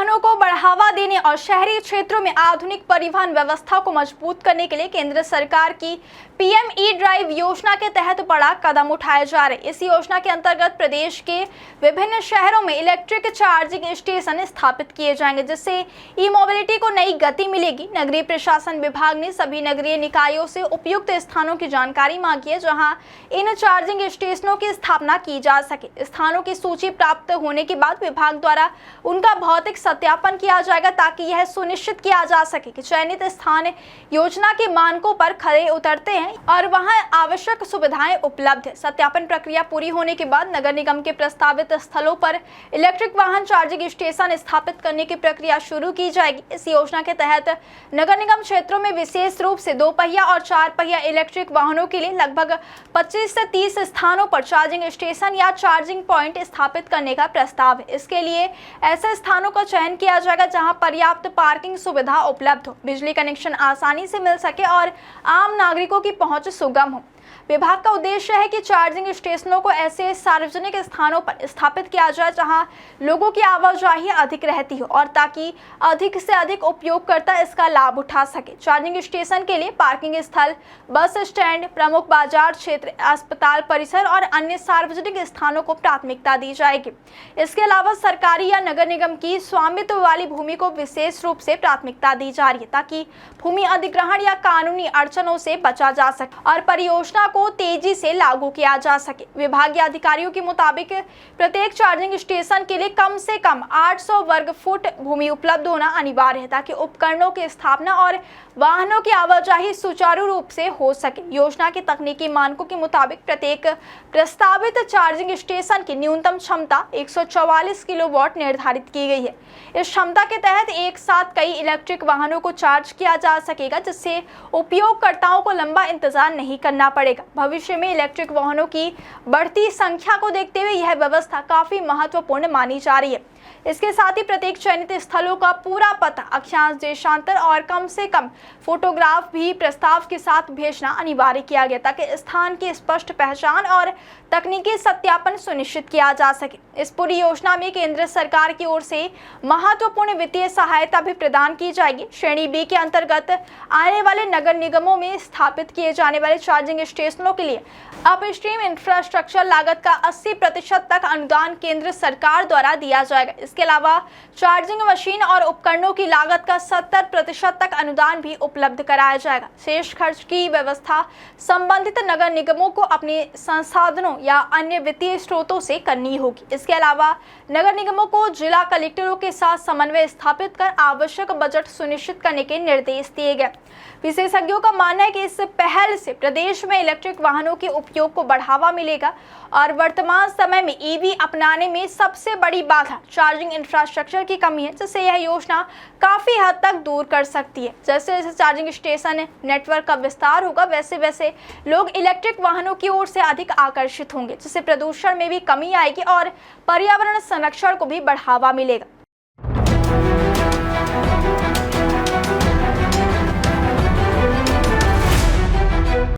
वाहनों को बढ़ावा देने और शहरी क्षेत्रों में आधुनिक परिवहन व्यवस्था को मजबूत करने के लिए केंद्र सरकार की पीएम ई ड्राइव योजना के तहत बड़ा कदम उठाए जा रहे। इस योजना के अंतर्गत प्रदेश के विभिन्न शहरों में इलेक्ट्रिक चार्जिंग स्टेशन स्थापित किए जाएंगे, जिससे ई मोबिलिटी को नई गति मिलेगी। नगरीय प्रशासन विभाग ने सभी नगरीय निकायों से उपयुक्त स्थानों की जानकारी मांगी है जहां इन चार्जिंग स्टेशनों की स्थापना की जा सके। स्थानों की सूची प्राप्त होने के बाद विभाग द्वारा उनका भौतिक सत्यापन किया जाएगा ताकि यह सुनिश्चित किया जा सके कि चयनित स्थान योजना के मानकों पर खरे उतरते हैं और वहां आवश्यक सुविधाएं उपलब्ध है। सत्यापन प्रक्रिया पूरी होने के बाद नगर निगम के प्रस्तावित स्थलों पर इलेक्ट्रिक वाहन चार्जिंग स्टेशन स्थापित करने की प्रक्रिया शुरू की जाएगी। इस योजना के तहत नगर निगम क्षेत्रों में विशेष रूप से 2 पहिया और 4 पहिया इलेक्ट्रिक वाहनों के लिए लगभग 25 से 30 स्थानों पर चार्जिंग स्टेशन या चार्जिंग पॉइंट स्थापित करने का प्रस्ताव है। इसके लिए ऐसे स्थानों का चयन किया जाएगा जहां पर्याप्त पार्किंग सुविधा उपलब्ध हो, बिजली कनेक्शन आसानी से मिल सके और आम नागरिकों की पहुंच सुगम हो। विभाग का उद्देश्य है कि चार्जिंग स्टेशनों को ऐसे सार्वजनिक स्थानों पर स्थापित किया जाए जहां लोगों की आवाजाही अधिक रहती हो और ताकि अधिक से अधिक उपयोगकर्ता इसका लाभ उठा सके। चार्जिंग स्टेशन के लिए पार्किंग स्थल, बस स्टैंड, प्रमुख बाजार क्षेत्र, अस्पताल परिसर और अन्य सार्वजनिक स्थानों को प्राथमिकता दी जाएगी। इसके अलावा सरकारी या नगर निगम की स्वामित्व वाली भूमि को विशेष रूप से प्राथमिकता दी जा रही है ताकि भूमि अधिग्रहण या कानूनी अड़चनों से बचा जा सके और परियोजना को तेजी से लागू किया जा सके। विभागीय अधिकारियों के मुताबिक प्रत्येक चार्जिंग स्टेशन के लिए कम से कम 800 वर्ग फुट भूमि उपलब्ध होना अनिवार्य है ताकि उपकरणों की स्थापना और वाहनों की आवाजाही सुचारू रूप से हो सके। योजना के तकनीकी मानकों के मुताबिक प्रत्येक प्रस्तावित चार्जिंग स्टेशन की न्यूनतम क्षमता 144 किलोवाट निर्धारित की गई है। इस क्षमता के तहत एक साथ कई इलेक्ट्रिक वाहनों को चार्ज किया जा सकेगा, जिससे उपयोगकर्ताओं को लंबा इंतजार नहीं करना पड़ेगा। भविष्य में इलेक्ट्रिक वाहनों की बढ़ती संख्या को देखते हुए यह व्यवस्था काफी महत्वपूर्ण मानी जा रही है। इसके साथ ही प्रत्येक चयनित स्थलों का पूरा पता, अक्षांश, देशांतर और कम से कम फोटोग्राफ भी प्रस्ताव के साथ भेजना अनिवार्य किया गया ताकि स्थान की स्पष्ट पहचान और तकनीकी सत्यापन सुनिश्चित किया जा सके। इस पूरी योजना में केंद्र सरकार की ओर से महत्वपूर्ण वित्तीय सहायता भी प्रदान की जाएगी। श्रेणी बी के अंतर्गत आने वाले नगर निगमों में स्थापित किए जाने वाले चार्जिंग स्टेशनों के लिए अपस्ट्रीम इंफ्रास्ट्रक्चर लागत का 80% तक अनुदान केंद्र सरकार द्वारा दिया जाएगा। इसके अलावा चार्जिंग मशीन और उपकरणों की लागत का 70% तक अनुदान भी उपलब्ध कराया जाएगा। शेष खर्च की व्यवस्था संबंधित नगर निगमों को अपने संसाधनों या अन्य वित्तीय स्रोतों से करनी होगी। इसके अलावा नगर निगमों को जिला कलेक्टरों के साथ समन्वय स्थापित कर आवश्यक बजट सुनिश्चित करने के निर्देश दिए गए। विशेषज्ञों का मानना है कि इस पहल से प्रदेश में इलेक्ट्रिक वाहनों के उपयोग को बढ़ावा मिलेगा और वर्तमान समय में ईवी अपनाने में सबसे बड़ी बाधा चार्जिंग इंफ्रास्ट्रक्चर की कमी है, जिससे यह योजना काफी हद तक दूर कर सकती है। जैसे जैसे चार्जिंग स्टेशन नेटवर्क का विस्तार होगा वैसे वैसे लोग इलेक्ट्रिक वाहनों की ओर से अधिक आकर्षित होंगे, जिससे प्रदूषण में भी कमी आएगी और पर्यावरण संरक्षण को भी बढ़ावा मिलेगा।